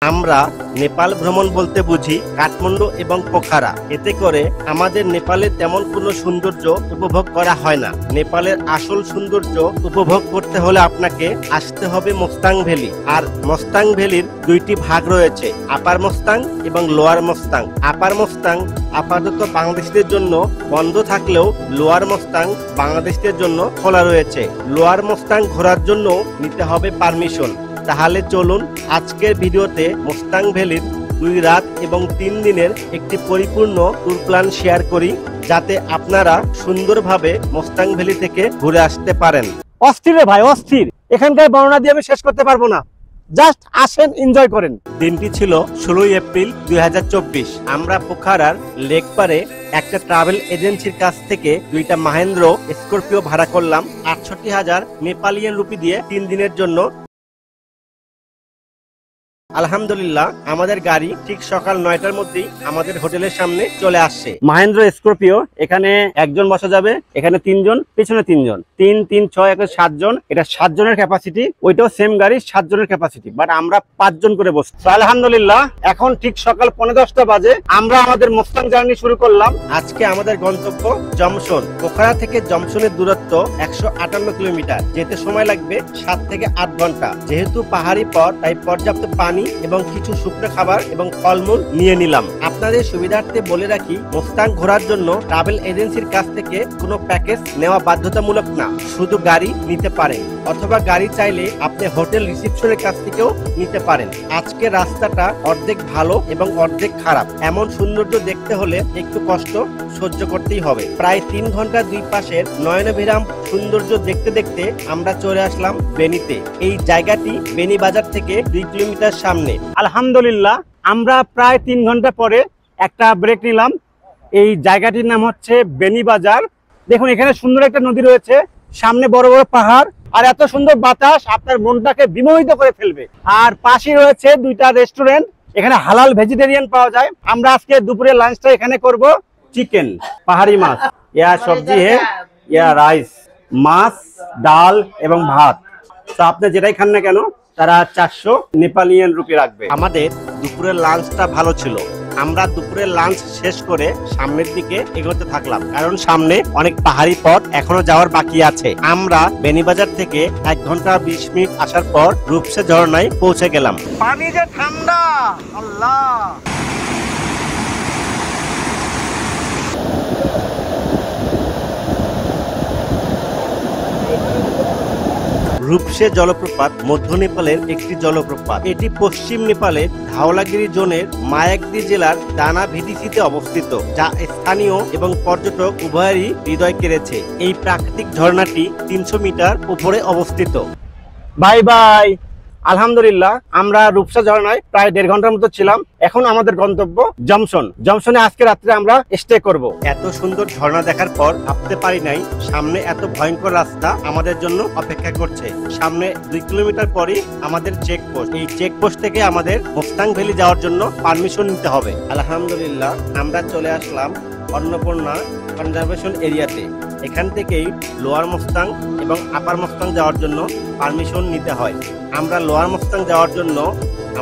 আমরা নেপাল ভ্রমণ বলতে বুঝি কাঠমান্ডু এবং পোখারা। এতে করে আমাদের নেপালে তেমন কোনো সৌন্দর্য উপভোগ করা হয় না। নেপালের আসল সৌন্দর্য উপভোগ করতে হলে আপনাকে আসতে হবে মোস্তাং ভ্যালি। আর মোস্তাং ভ্যালির দুইটি ভাগ রয়েছে, আপার মোস্তাং এবং লোয়ার মোস্তাং। আপার মোস্তাং আপাতত বাংলাদেশিদের জন্য বন্ধ থাকলেও লোয়ার মোস্তাং বাংলাদেশিদের জন্য খোলা রয়েছে। লোয়ার মোস্তাং ঘোরার জন্য নিতে হবে পারমিশন। তাহলে চলুন আজকের ভিডিওতে মোস্তাং ভ্যালির 2 রাত এবং 3 দিনের একটি পরিপূর্ণ ট্যুর প্ল্যান শেয়ার করি, যাতে আপনারা সুন্দরভাবে মোস্তাং ভ্যালি থেকে ঘুরে আসতে পারেন। অস্থির রে ভাই, অস্থির। এখানকার বর্ণনা দিয়ে আমি শেষ করতে পারবো না। জাস্ট আসেন, এনজয় করেন। দিনটি ছিল 16 এপ্রিল 2024। আমরা পোখারার লেক পারে একটা ট্রাভেল এজেন্সির কাছ থেকে 2টা মাহেন্দ্র স্করপিও ভাড়া করলাম 68,000 নেপালিয়ান রুপি দিয়ে 3 দিনের জন্য। আলহামদুলিল্লাহ আমাদের গাড়ি ঠিক সকাল 9টার মধ্যেই আমাদের হোটেলের সামনে চলে আসছে। মাহেন্দ্র স্করপিও, এখানে একজন বসা যাবে, এখানে 3 জন, পিছনে 3 জন, 3 3 6 এখানে 7 জন। এটা 7 জনের ক্যাপাসিটি। ওইটাও সেম গাড়ি, 7 জনের ক্যাপাসিটি, বাট আমরা 5 জন করে বসছি। আলহামদুলিল্লাহ এখন ঠিক সকাল 9:45 বাজে আমরা আমাদের মোস্তাং জার্নি শুরু করলাম। আজকে আমাদের গন্তব্য জমশন। পোখারা থেকে জমশনের দূরত্ব 158 কিলোমিটার। যেতে সময় লাগবে 7 থেকে 8 ঘন্টা। যেহেতু পাহাড়ি পথ, তাই পর্যাপ্ত পানি এবং কিছু শুকনো খাবার এবং ফলমূল নিয়ে নিলাম। আপনাদের সুবিধার্থে বলে রাখি, মোস্তাং ঘোরার জন্য ট্রাভেল এজেন্সির কাছ থেকে কোনো প্যাকেজ নেওয়া বাধ্যতামূলক না, শুধু গাড়ি নিতে পারেন, অথবা গাড়ি চাইলে আপনি হোটেল রিসেপশনের কাছ থেকেও নিতে পারেন। আজকে রাস্তাটা অর্ধেক ভালো এবং অর্ধেক খারাপ। এমন সৌন্দর্য দেখতে হলে একটু কষ্ট সহ্য করতেই হবে। প্রায় 3 ঘন্টা দুই পাশের নয়নবিরাম সৌন্দর্য দেখতে দেখতে আমরা চলে আসলাম বেনিতে। এই জায়গাটি বেনি বাজার থেকে 2 কিলোমিটার সামনে। আলহামদুলিল্লাহ আমরা প্রায় 3 ঘন্টা পরে একটা ব্রেক নিলাম। এই জায়গাটির নাম হচ্ছে বেনি বাজার। দেখুন এখানে সুন্দর একটা নদী রয়েছে, সামনে বড় বড় পাহাড়, আর এত সুন্দর বাতাস আপনার মনটাকে বিমোহিত করে ফেলবে। আর পাশে রয়েছে 2টা রেস্টুরেন্ট, এখানে হালাল ভেজিটেরিয়ান পাওয়া যায়। আমরা আজকে দুপুরে লাঞ্চটা এখানে করব। চিকেন, পাহাড়ি মাছ, ইয়া সবজি হে, ইয়া রাইস, মাছ, ডাল এবং ভাত। তো আপনি যেটাই খান না কেন তারা 400 নেপালিয়ান রুপি রাখবে। আমাদের দুপুরের লাঞ্চটা ভালো ছিল। আমরা দুপুরের লাঞ্চ শেষ করে সামনের দিকে এগোতে থাকলাম, কারণ সামনে অনেক পাহাড়ি পথ এখনো যাওয়ার বাকি আছে। আমরা বেনিবাজার থেকে 1 ঘন্টা 20 মিনিট আসার পর রূপসা ঝর্ণায় পৌঁছে গেলাম। পানি যে ঠান্ডা, আল্লাহ। রূপসে জলপ্রপাত মধ্য নেপালের একটি জলপ্রপাত। এটি পশ্চিম নেপালের ধাওলাগিরি জোনের মায়াগদি জেলার দানা ভিডিসিতে অবস্থিত, যা স্থানীয় এবং পর্যটক উভয়েরই হৃদয় কেড়েছে। এই প্রাকৃতিক ঝর্ণাটি 300 মিটার উপরে অবস্থিত। Bye bye. আলহামদুলিল্লাহ আমরা রূপসা ঝর্ণায় প্রায় 1.5 ঘন্টার মতো ছিলাম। এখন আমাদের গন্তব্য জমশন। জমশনে আজকে রাত্রে আমরা স্টে করব। এত সুন্দর ঝর্ণা দেখার পর ভাবতে পারি নাই সামনে এত ভয়ঙ্কর রাস্তা আমাদের জন্য অপেক্ষা করছে। সামনে 2 কিলোমিটার পরই আমাদের চেকপোস্ট। এই চেকপোস্ট থেকে আমাদের মোস্তাং ভ্যালি যাওয়ার জন্য পারমিশন নিতে হবে। আলহামদুলিল্লাহ আমরা চলে আসলাম অন্নপূর্ণা কনজারভেশন এরিয়াতে। এখান থেকেই লোয়ার মোস্তাং এবং আপার মোস্তাং যাওয়ার জন্য পারমিশন নিতে হয়। আমরা লোয়ার মোস্তাং যাওয়ার জন্য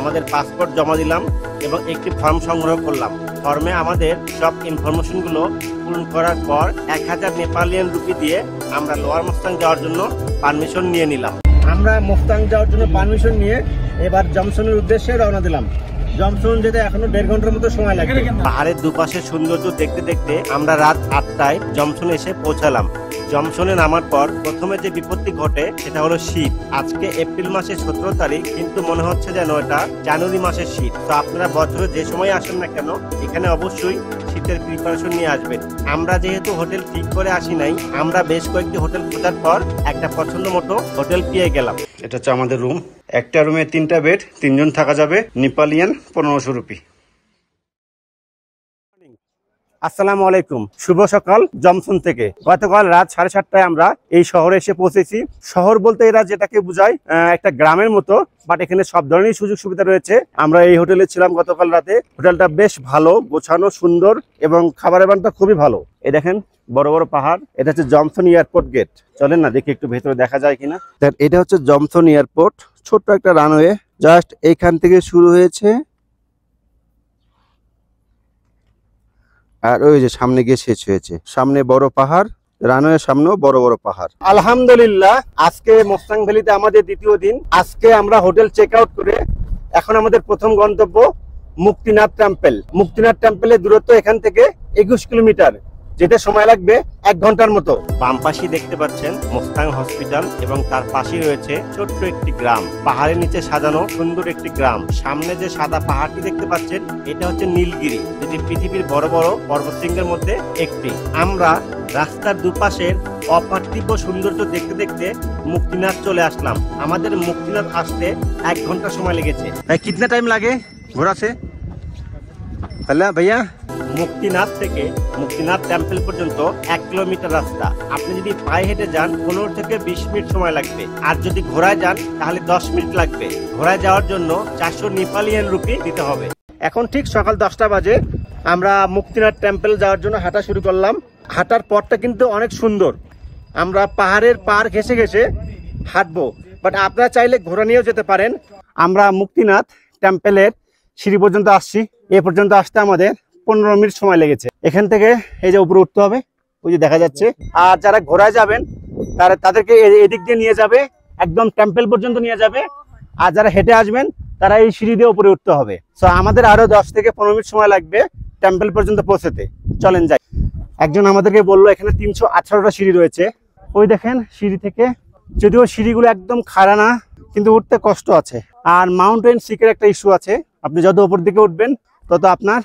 আমাদের পাসপোর্ট জমা দিলাম এবং একটি ফর্ম সংগ্রহ করলাম। ফর্মে আমাদের সব ইনফরমেশনগুলো পূরণ করার পর 1000 নেপালিয়ান রুপি দিয়ে আমরা লোয়ার মোস্তাং যাওয়ার জন্য পারমিশন নিয়ে নিলাম। আমরা মোস্তাং যাওয়ার জন্য পারমিশন নিয়ে এবার জমশনের উদ্দেশ্যে রওনা দিলাম। জমশন যেতে এখনো 1.5 ঘন্টার মতো সময় লাগবে। পাহাড়ের দুপাশে সৌন্দর্য দেখতে দেখতে আমরা রাত 8টায় জমশনে এসে পৌঁছালাম। জমশনে নামার পর প্রথমে যে বিপত্তি ঘটে সেটা হলো শীত। আজকে এপ্রিল মাসের 17 তারিখ, কিন্তু মনে হচ্ছে যেন এটা জানুয়ারি মাসের শীত। তো আপনারা বছরে যে সময় আসেন না কেন এখানে অবশ্যই শীতের প্রিপারেশন নিয়ে আসবেন। আমরা যেহেতু হোটেল ঠিক করে আসি নাই, আমরা বেশ কয়েকটি হোটেল খোঁজার পর একটা পছন্দ মতো হোটেল পেয়ে গেলাম। এটা হচ্ছে আমাদের রুম। একটা রুমে 3টা বেড, 3 জন থাকা যাবে। নেপালিয়ান 1500 রুপি। আসসালামু আলাইকুম, শুভ সকাল জমশন থেকে। গতকাল রাত 7:30টায় আমরা এই শহরে এসে পৌঁছেছি। শহর বলতে এরা যেটাকে বোঝায় একটা গ্রামের মতো, বাট এখানে সব ধরনের সুযোগ সুবিধা রয়েছে। আমরা এই হোটেলে ছিলাম গতকাল রাতে। হোটেলটা বেশ ভালো, গোছানো, সুন্দর এবং খাবারের মানটা খুবই ভালো। এই দেখেন বড় বড় পাহাড়। এটা হচ্ছে জমশন এয়ারপোর্ট গেট। চলেন না দেখি একটু ভেতরে দেখা যায় কিনা। এটা হচ্ছে জমশন এয়ারপোর্ট। ছোট্ট একটা রানওয়ে, জাস্ট এইখান থেকে শুরু হয়েছে আর ওই যে সামনে গিয়ে শেষ হয়েছে। সামনে বড় পাহাড়, রানওয়ের সামনেও বড় বড় পাহাড়। আলহামদুলিল্লাহ, আজকে মোস্তাং ভ্যালিতে আমাদের দ্বিতীয় দিন। আজকে আমরা হোটেল চেক আউট করে এখন আমাদের প্রথম গন্তব্য মুক্তিনাথ টেম্পল। মুক্তিনাথ টেম্পলের দূরত্ব এখান থেকে 21 কিলোমিটার, যেতে সময় লাগবে 1 ঘন্টার মতো। বাম পাশে দেখতে পাচ্ছেন মোস্তাং হসপিটাল এবং তার পাশে রয়েছে ছোট্ট একটি গ্রাম, পাহাড়ের নিচে সাজানো সুন্দর একটি গ্রাম। সামনে যে সাদা পাহাড়টি দেখতে পাচ্ছেন এটা হচ্ছে নীলগিরি, যেটি পৃথিবীর বড় বড় পর্বতশৃঙ্গের মধ্যে একটি। আমরা রাস্তার দুপাশের অপার্থিব সৌন্দর্য দেখতে দেখতে মুক্তিনাথ চলে আসলাম। আমাদের মুক্তিনাথ আসতে 1 ঘন্টা সময় লেগেছে। कितना टाइम लागे घोड़ा से? হ্যালো ভাইয়া, মুক্তিনাথ থেকে মুক্তিনাথ টেম্পল পর্যন্ত 1 কিলোমিটার রাস্তা। আপনি যদি পায়ে হেঁটে যান 15 থেকে 20 মিনিট সময় লাগবে, আর যদি ঘোড়ায় যান তাহলে 10 মিনিট লাগবে। ঘোড়ায় যাওয়ার জন্য 400 নেপালিয়ান রুপি দিতে হবে। এখন ঠিক সকাল 10টা বাজে। আমরা মুক্তিনাথ টেম্পল যাওয়ার জন্য হাঁটা শুরু করলাম। হাঁটার পথটা কিন্তু অনেক সুন্দর। আমরা পাহাড়ের পাড় ঘেঁষে ঘেঁষে হাঁটবো, বাট আপনারা চাইলে ঘোড়া নিয়েও যেতে পারেন। আমরা মুক্তিনাথ টেম্পলের সিঁড়ি পর্যন্ত আসছি। এ পর্যন্ত আসতে আমাদের 15 মিনিট সময় লেগেছে। এখান থেকে এই যে উপরে উঠতে হবে, ওই যে দেখা যাচ্ছে। আর যারা ঘোড়ায় যাবেন তাদেরকে এদিক দিয়ে নিয়ে যাবে, একদম টেম্পল পর্যন্ত নিয়ে যাবে। আর যারা হেঁটে আসবেন তারা এই সিঁড়ি দিয়ে উপরে উঠতে হবে। সো আমাদের আরো 10 থেকে 15 মিনিট সময় লাগবে টেম্পল পর্যন্ত পৌঁছতে। চলেন যাই। একজন আমাদেরকে বললো এখানে 318টা সিঁড়ি রয়েছে। ওই দেখেন সিঁড়ি থেকে, যদিও সিঁড়িগুলো একদম খাড়া না, কিন্তু উঠতে কষ্ট আছে। আর মাউন্টেন সিকের একটা ইস্যু আছে, আপনি যত উপর দিকে উঠবেন তত আপনার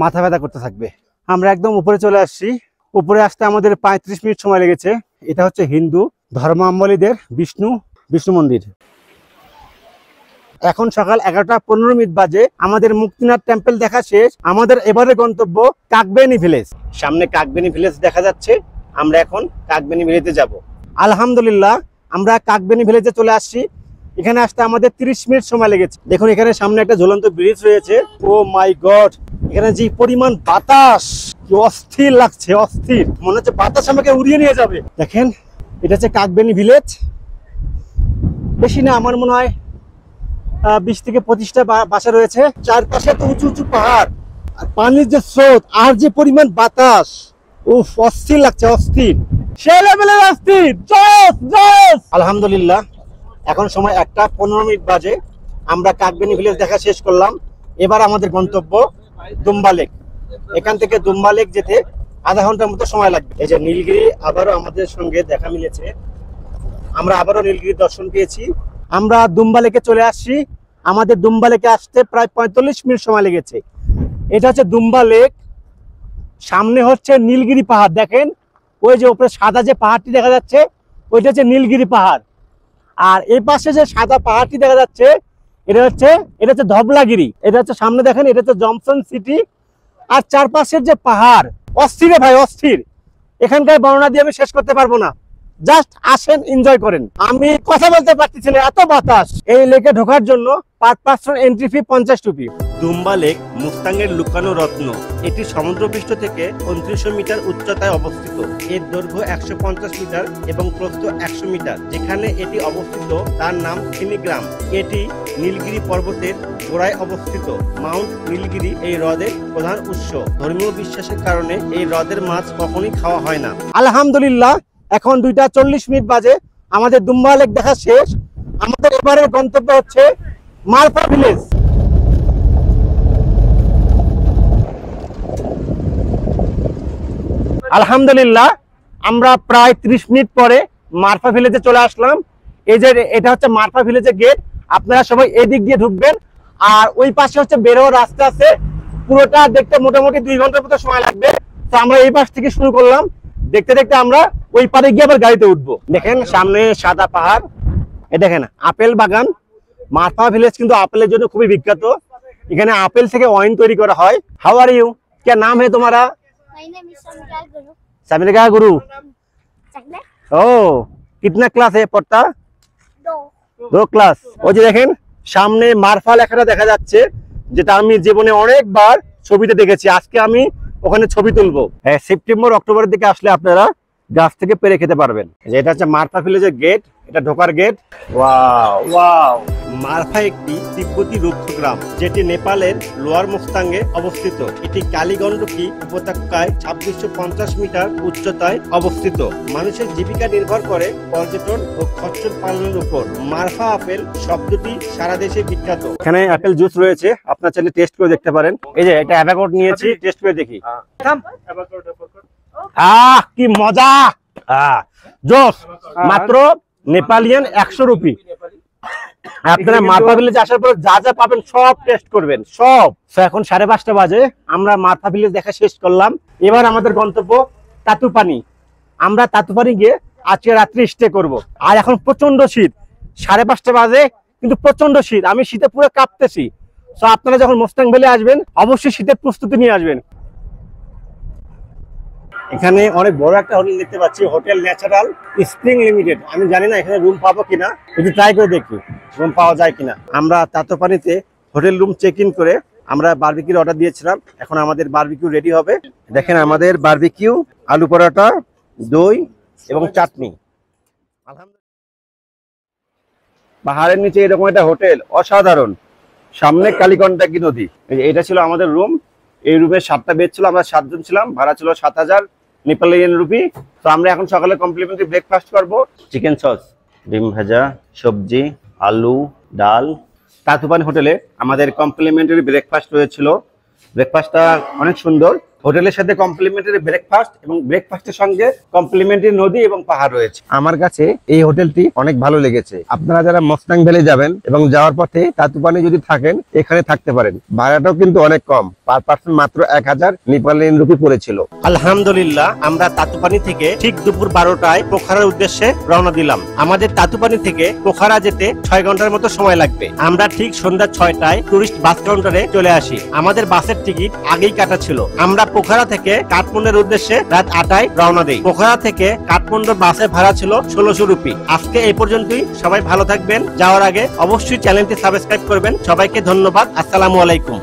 মাথা ব্যথা করতে থাকবে। আমরা একদম উপরে চলে আসছি। উপরে আসতে আমাদের 35 মিনিট সময় লেগেছে। এটা হচ্ছে হিন্দু ধর্মাবলম্বীদের বিষ্ণু মন্দির। এখন সকাল 11:15 বাজে। আমাদের মুক্তিনাথ টেম্পল দেখা শেষ। আমাদের এবারে গন্তব্য কাকবেনি ভিলেজ। সামনে কাকবেনি ভিলেজ দেখা যাচ্ছে। আমরা এখন কাকবেনি ভিলেজে যাব। আলহামদুলিল্লাহ, আমরা কাকবেনি ভিলেজে চলে আসছি। এখানে আসতে আমাদের 30 মিনিট সময় লেগেছে। দেখুন এখানে সামনে একটা ঝুলন্ত ব্রিজ রয়েছে। ও মাই গড, এখানে যে পরিমাণ বাতাস, কি অস্থির লাগছে, অস্থির। মনে হচ্ছে বাতাস আমাকে উড়িয়ে নিয়ে যাবে। দেখেন এটা হচ্ছে কাকবেনি ভিলেজ। বেশি না, আমার মনে হয় 20 থেকে 25টা বাসা রয়েছে। চারপাশে তো উঁচু উঁচু পাহাড়, আর পানির যে স্রোত আর যে পরিমাণ বাতাস, উফ, অস্থির লাগছে, অস্থির, সে লেভেলের অস্থির। আলহামদুলিল্লাহ, এখন সময় 1:15 বাজে। আমরা কাকবেনি ভিলেজ দেখা শেষ করলাম। এবার আমাদের গন্তব্য দুম্বা লেক। এখান থেকে দুম্বা লেক যেতে আধা ঘন্টার মতো সময় লাগবে। এই যে নীলগিরি আবারও আমাদের সঙ্গে দেখা মিলেছে। আমরা আবারও নীলগিরির দর্শন পেয়েছি। আমরা দুম্বা লেকে চলে আসছি। আমাদের দুম্বা লেকে আসতে প্রায় 45 মিনিট সময় লেগেছে। এটা হচ্ছে দুম্বা লেক। সামনে হচ্ছে নীলগিরি পাহাড়। দেখেন ওই যে উপরে সাদা যে পাহাড়টি দেখা যাচ্ছে, ওইটা হচ্ছে নীলগিরি পাহাড়। আর এই পাশে যে সাদা পাহাড়টি দেখা যাচ্ছে, এটা হচ্ছে ধবলাগিরি। এটা হচ্ছে সামনে দেখেন, এটা হচ্ছে জমসন সিটি। আর চারপাশের যে পাহাড়, অস্থির ভাই, অস্থির। এখানকার বর্ণনা দিয়ে আমি শেষ করতে পারবো না। জাস্ট আসেন, এনজয় করেন। আমি কথা বলতে পারতেছি না, এত বাতাস। এই লেকে ঢোকার জন্য per person entry fee 50 rupee. দুম্বা লেক মুস্তাংয়ের লুকানো রত্ন। এটি সমুদ্রপৃষ্ঠ থেকে 2900 মিটার উচ্চতায় অবস্থিত। এর দৈর্ঘ্য 150 মিটার এবং প্রস্থ 100 মিটার। যেখানে এটি অবস্থিত তার নাম থিনিগ্রাম। এটি নীলগিরি পর্বতের গোড়ায় অবস্থিত। মাউন্ট নীলগিরি এই হ্রদের প্রধান উৎস। ধর্মীয় বিশ্বাসের কারণে এই হ্রদের মাছ কখনোই খাওয়া হয় না। আলহামদুলিল্লাহ, এখন 2:40 বাজে। আমাদের দুম্বা লেক দেখা শেষ। আমাদের এবারের গন্তব্য হচ্ছে মারফা ভিলেজ। আলহামদুলিল্লাহ, আমরা প্রায় 30 মিনিট পরে মারফা ভিলেজে চলে আসলাম। এই যে এটা হচ্ছে মারফা ভিলেজের গেট। আপনারা সবাই এদিক দিয়ে ঢুকবেন। আর ওই পাশে হচ্ছে বেরোর রাস্তা আছে। পুরোটা দেখতে মোটামুটি 2 ঘন্টার মতো সময় লাগবে। তো আমরা এই পাশ থেকে শুরু করলাম। দেখতে দেখতে আমরা ওই পারে গিয়ে আবার গাড়িতে উঠবো। দেখেন সামনে সাদা পাহাড়। এই দেখেন আপেল বাগান। মারফা ভিলেজ কিন্তু আপেলের জন্য খুবই বিখ্যাত। এখানে আপেল থেকে ওয়াইন তৈরি করা হয়। How are you? क्या नाम है तुम्हारा? My name is Samira Guru. Samira Guru. Chakla? ओ, कितना क्लास है पढ़ता? Do. 2 ক্লাস। ওই যে দেখেন সামনে মারফা লেখাটা দেখা যাচ্ছে, যেটা আমি জীবনে অনেকবার ছবিতে দেখেছি। আজকে আমি ওখানে ছবি তুলবো। হ্যাঁ, সেপ্টেম্বর অক্টোবরের দিকে আসলে আপনারা গাছ থেকে পেরে খেতে পারবেন। এটা হচ্ছে মারফা ভিলেজের গেট। এটা ঢোকার গেট। Wow wow. মারফা একটি তিব্বতী রুক্ষ গ্রাম, যেটি নেপালের লোয়ার মোস্তাঙ্গে অবস্থিত। এটি কালীগণ্ডকী উপত্যকায় 2650 মিটার উচ্চতায় অবস্থিত। মানুষের জীবিকা নির্ভর করে পর্যটন ও খচ্চর পালনের উপর। মারফা আপেল শব্দটি সারা দেশে বিখ্যাত। এখানে অ্যাপেল জুস রয়েছে, আপনার চাইলে টেস্ট করে দেখতে পারেন। এই যে এটা অ্যাভোকাডো নিয়েছি, টেস্ট করে দেখি। কি মজা! জোস। মাত্র নেপালিয়ান 100 রুপি। আপনারা মারফা ভিলেজে আসার পর যা যা পাবেন সব টেস্ট করবেন, সব। এখন 5:30 বাজে, আমরা মারফা ভিলেজ দেখা শেষ করলাম। এবার আমাদের গন্তব্য তাতুপানি। আমরা তাতুপানি গিয়ে আজকে রাত্রি স্টে করব। আর এখন প্রচন্ড শীত, 5:30 বাজে, কিন্তু প্রচন্ড শীত। আমি শীতে পুরো কাঁপতেছি। তো আপনারা যখন মোস্তাং ভ্যালি আসবেন অবশ্যই শীতের প্রস্তুতি নিয়ে আসবেন। এখানে অনেক বড় একটা হোটেল দেখতে পাচ্ছি, হোটেল ন্যাচারাল স্প্রিং লিমিটেড। আমি জানি না এখানে রুম পাবো কিনা, একটু ট্রাই করে দেখি রুম পাওয়া যায় কিনা। আমরা তাতোপানিতে হোটেল রুম চেক ইন করে আমরা বারবিকিউর অর্ডার দিয়েছিলাম। এখন আমাদের বারবিকিউ রেডি হবে। দেখেন আমাদের বারবিকিউ, আলু পরোটা, দই এবং চাটনি। পাহাড়ের নিচে এরকম একটা হোটেল, অসাধারণ। সামনে কালীগণ্ডকী নদী। এটা ছিল আমাদের রুম। এই রুমে 7টা বেড ছিল, আমরা 7 জন ছিলাম। ভাড়া ছিল 7000 নেপালিয়ান রুপি। তো আমরা এখন সকালে কমপ্লিমেন্টারি ব্রেকফাস্ট করব। চিকেন সস, ডিম ভাজা, সবজি, আলু, ডাল। তাতুপানি হোটেলে আমাদের কমপ্লিমেন্টারি ব্রেকফাস্ট হয়েছিল। ব্রেকফাস্টটা অনেক সুন্দর। হোটেলের সাথে কমপ্লিমেন্টারি ব্রেকফাস্ট এবং ব্রেকফাস্টের সঙ্গে কমপ্লিমেন্টারি নদী এবং পাহাড় রয়েছে। আমার কাছে এই হোটেলটি অনেক ভালো লেগেছে। আপনারা যারা মোস্তাং ভ্যালি যাবেন এবং যাওয়ার পথে তাতুপানি যদি থাকেন, এখানে থাকতে পারেন। ভাড়াটাও কিন্তু অনেক কম, পার পার্সন মাত্র 1000 নেপালিয়ান রুপি পড়েছিল। আলহামদুলিল্লাহ, আমরা তাতুপানি থেকে ঠিক দুপুর 12টায় পোখারার উদ্দেশ্যে রওনা দিলাম। আমাদের তাতুপানি থেকে পোখারা যেতে 6 ঘন্টার মতো সময় লাগবে। আমরা ঠিক সন্ধ্যা 6টায় টুরিস্ট বাস কাউন্টারে চলে আসি। আমাদের বাসের টিকিট আগেই কাটা ছিল। আমরা পোখারা থেকে কাঠমান্ডুর উদ্দেশ্যে রাত 8টায় রওনা দেই। পোখারা থেকে কাঠমান্ডুর বাসের ভাড়া ছিল 1600 রুপি। আজকে এই পর্যন্তই। সবাই ভালো থাকবেন। যাওয়ার আগে অবশ্যই চ্যানেলটি সাবস্ক্রাইব করবেন। সবাইকে ধন্যবাদ। আসসালামু আলাইকুম।